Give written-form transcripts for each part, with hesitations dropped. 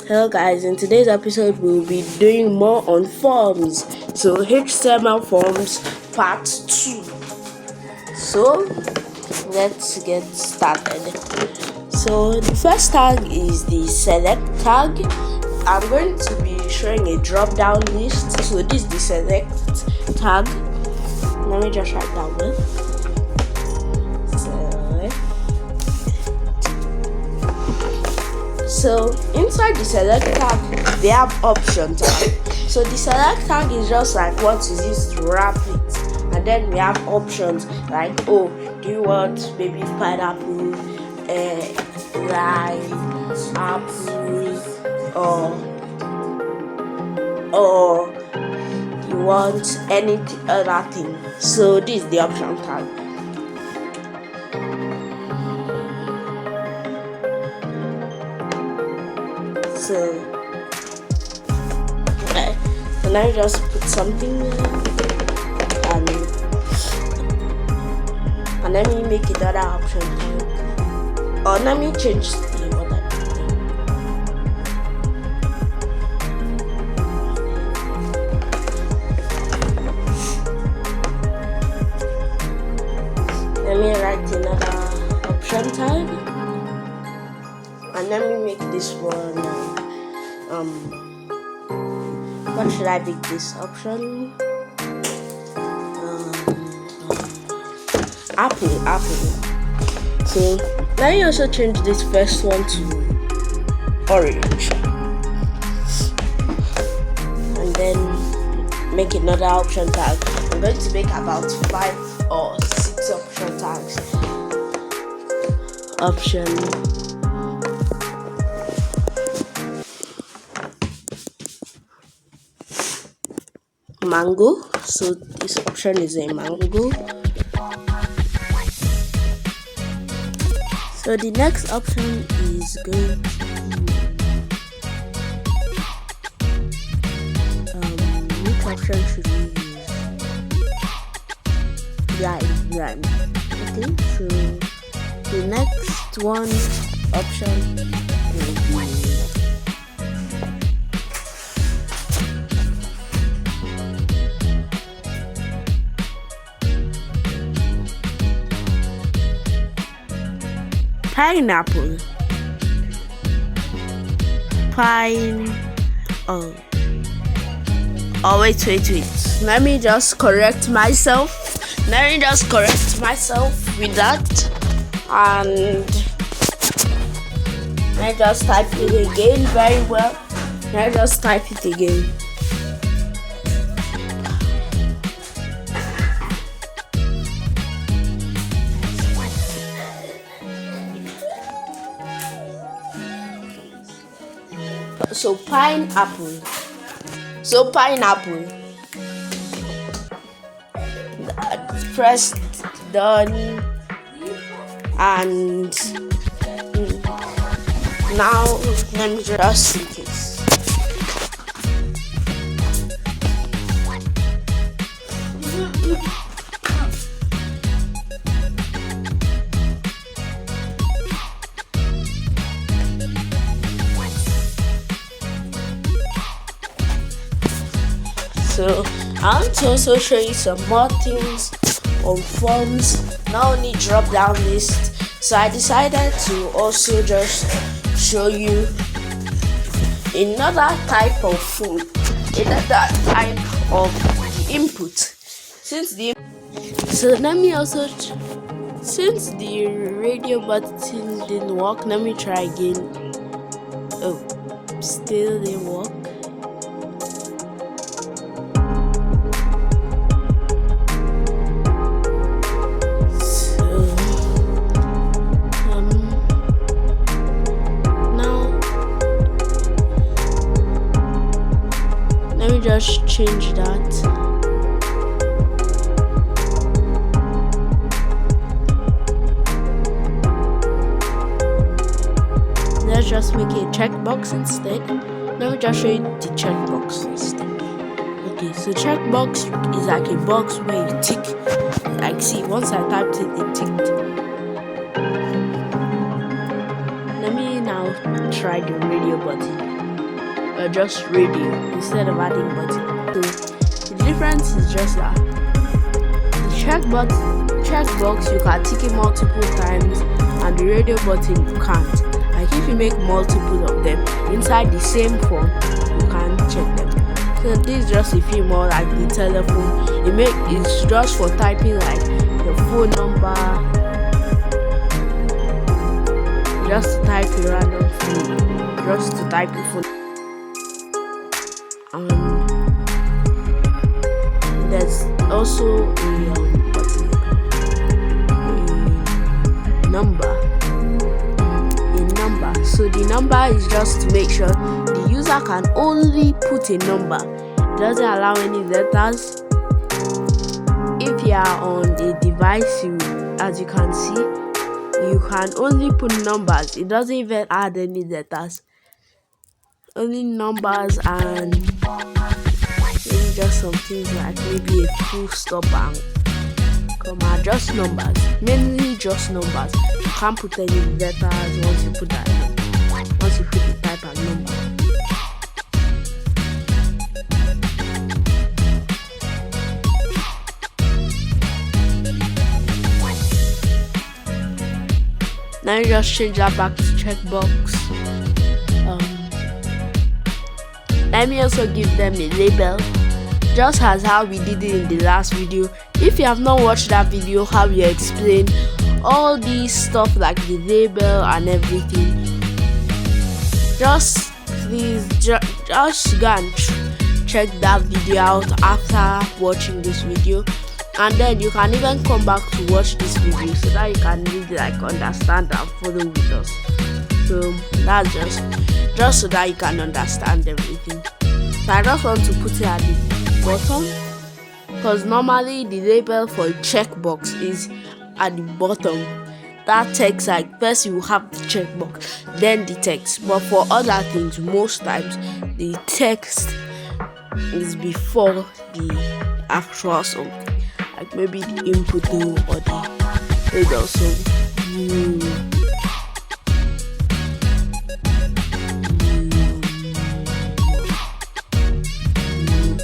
Hello guys, in today's episode we'll be doing more on forms. So HTML forms part 2. So let's get started. So the first tag is the select tag. I'm going to be showing a drop down list. So this is the select tag. Let me just write down there. So inside the select tag, they have option tag. So the select tag is just like what is this to wrap it, and then we have options like, oh, do you want maybe pineapple, rice, apple, or you want any other thing. So this is the option tag. So now you just put something and let me make another option tag, or let me change the other thing. Let me write another option tag, and let me make this one what should I make this option? Apple. So now you also change this first one to orange, and then make another option tag. I'm going to make about 5 or 6 option tags. Mango. So this option is a mango. So the next option is going to which option should we use? Lime. Okay, so the next one option will be pineapple. Wait. Let me just correct myself. With that, and I just type it again very well. So pineapple. Press done, and now let me just see this. So I want to also show you some more things on forms, not only drop down list. So I decided to also just show you another type of food, another type of input. Since the radio button didn't work, let me try again. Oh, still didn't work. Just change that. Let's just make a checkbox instead. Let me just show you the checkbox instead. Okay, so checkbox is like a box where you tick. Like, see, once I typed it, it ticked. Let me now try the radio button. just radio instead of adding button. So the difference is just that the checkbox you can tick it multiple times, and the radio button you can't. Like if you make multiple of them inside the same form, you can't check them. So this is just a few more like the telephone. It's just for typing like your phone number, just to type a random phone, just to type your phone. There's also a number. So the number is just to make sure the user can only put a number. It doesn't allow any letters. If you are on a device, as you can see, you can only put numbers. It doesn't even add any letters. Only numbers and maybe just some things like maybe a full stop and comma. Just numbers. Mainly just numbers. You can't put any letters once you put that number. Once you put the type and number. Now you just change that back to checkbox. Let me also give them a label, just as how we did it in the last video. If you have not watched that video, how we explain all these stuff like the label and everything, just please just go and check that video out after watching this video, and then you can even come back to watch this video so that you can really like understand and follow with us. So that's just so that you can understand everything. So I just want to put it at the bottom, because normally the label for a checkbox is at the bottom. That text, like first you have the checkbox, then the text. But for other things, most times the text is before the actual song, like maybe the input or the label song.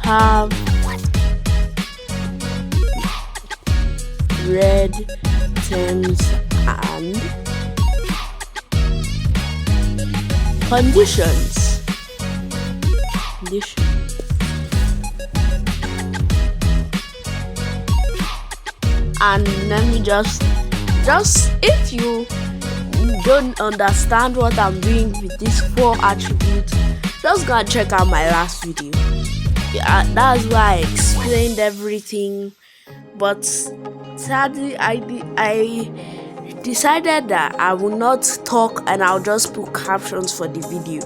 Have read terms and conditions. And let me just if you don't understand what I'm doing with these 4 attributes, just go and check out my last video. Yeah, that's why I explained everything. But sadly, I decided that I will not talk and I'll just put captions for the video.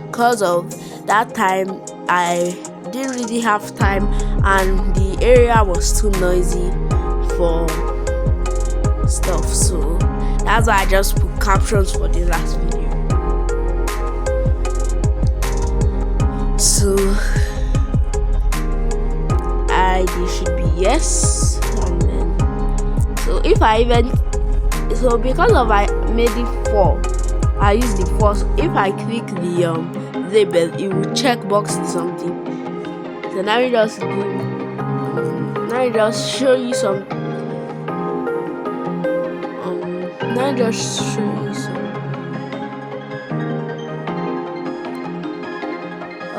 Because of that time, I didn't really have time and the area was too noisy for stuff. So that's why I just put captions for the last video. So ID should be yes, and then so if I even because of I made it 4, I use the 4. So if I click the label, it will checkbox something. So now we just show you some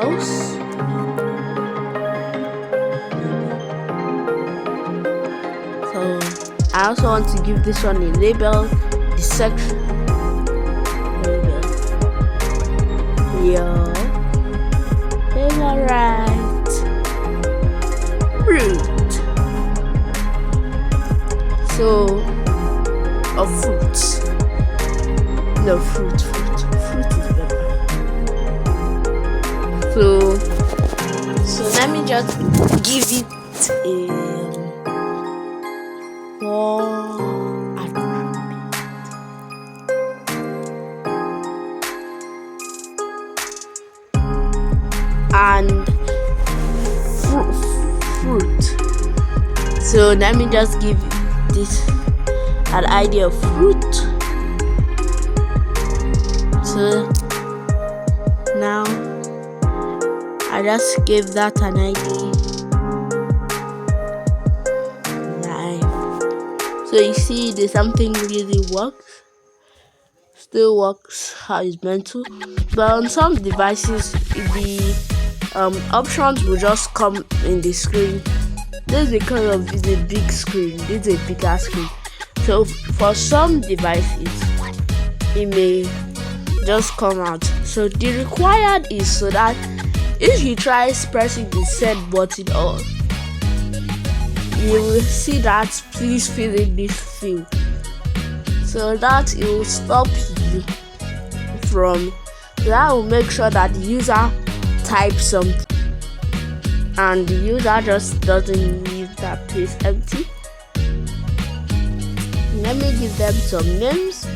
else. I also want to give this one a label, the section label. Your favorite fruit. So a fruit. No, fruit is better. So let me just give it a and fruit. So let me just give this an idea of fruit. So now I just gave that an ID. Live. So you see, the something really works. Still works how it's meant to, but on some devices the options will just come in the screen. This is because of it's a big screen, this is a bigger screen, so for some devices it may just come out. So the required is so that if you try pressing the send button or you will see that please fill in this field, so that it will stop you from, that will make sure that the user types something and the user just doesn't leave that place empty. Let me give them some names.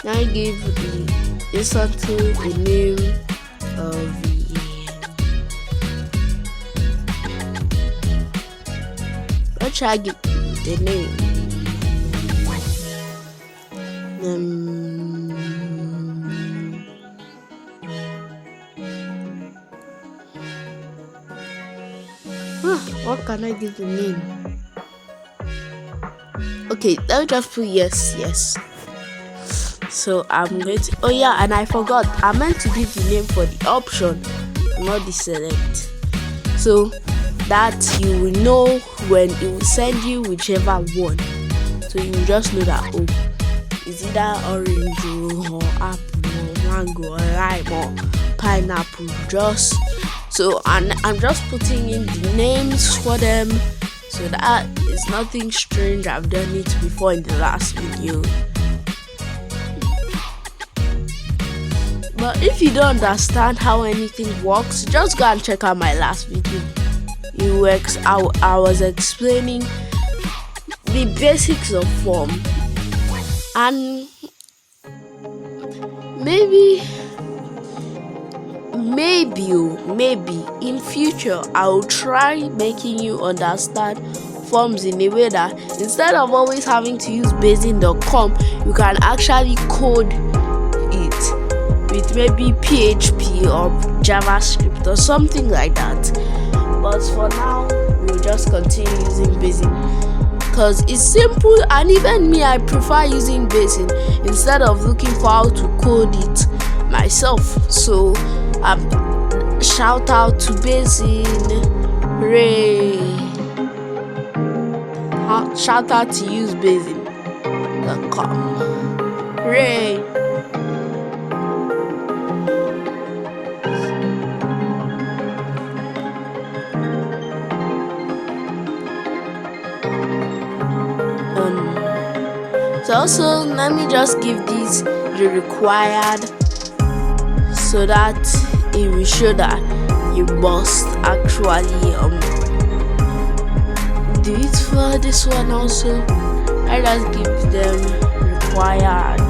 Now give this one to the name of let's try give the name. What can I give the name? Okay, let me just put yes. So I'm going to, oh yeah, and I forgot, I meant to give the name for the option, not the select, so that you will know when it will send you whichever one. So you will just know that, oh, it's either orange or apple or mango or lime or pineapple. Just so, and I'm just putting in the names for them, so that it's nothing strange. I've done it before in the last video. But if you don't understand how anything works, just go and check out my last video. I was explaining the basics of form, and maybe in future I'll try making you understand forms in a way that instead of always having to use Basin.com, you can actually code it with maybe PHP or JavaScript or something like that. But for now, we'll just continue using Basin because it's simple, and even me, I prefer using Basin instead of looking for how to code it myself. So shout out to Basin. Hooray! Shout out to use Basin.com. Hooray! So also, let me just give this the required, so that it will show that you must actually do it for this one also. I just give them required.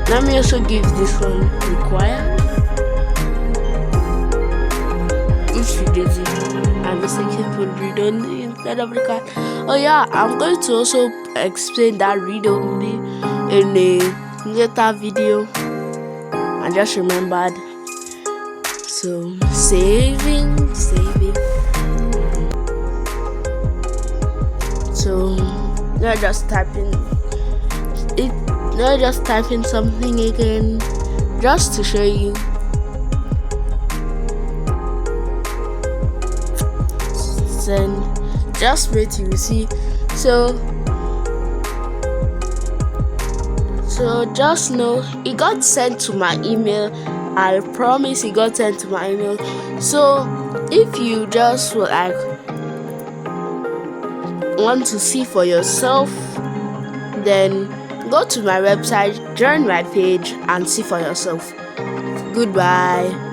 Let me also give this one required. If you did it, I mistakenly put read only instead of required. Oh yeah, I'm going to also explain that read only in a later video. I just remembered. So saving. So now just typing it. Now just typing something again, just to show you. Send. Just wait, you will see. So just know it got sent to my email. I promise it got sent to my email. So if you just want to see for yourself, then go to my website, join my page, and see for yourself. Goodbye.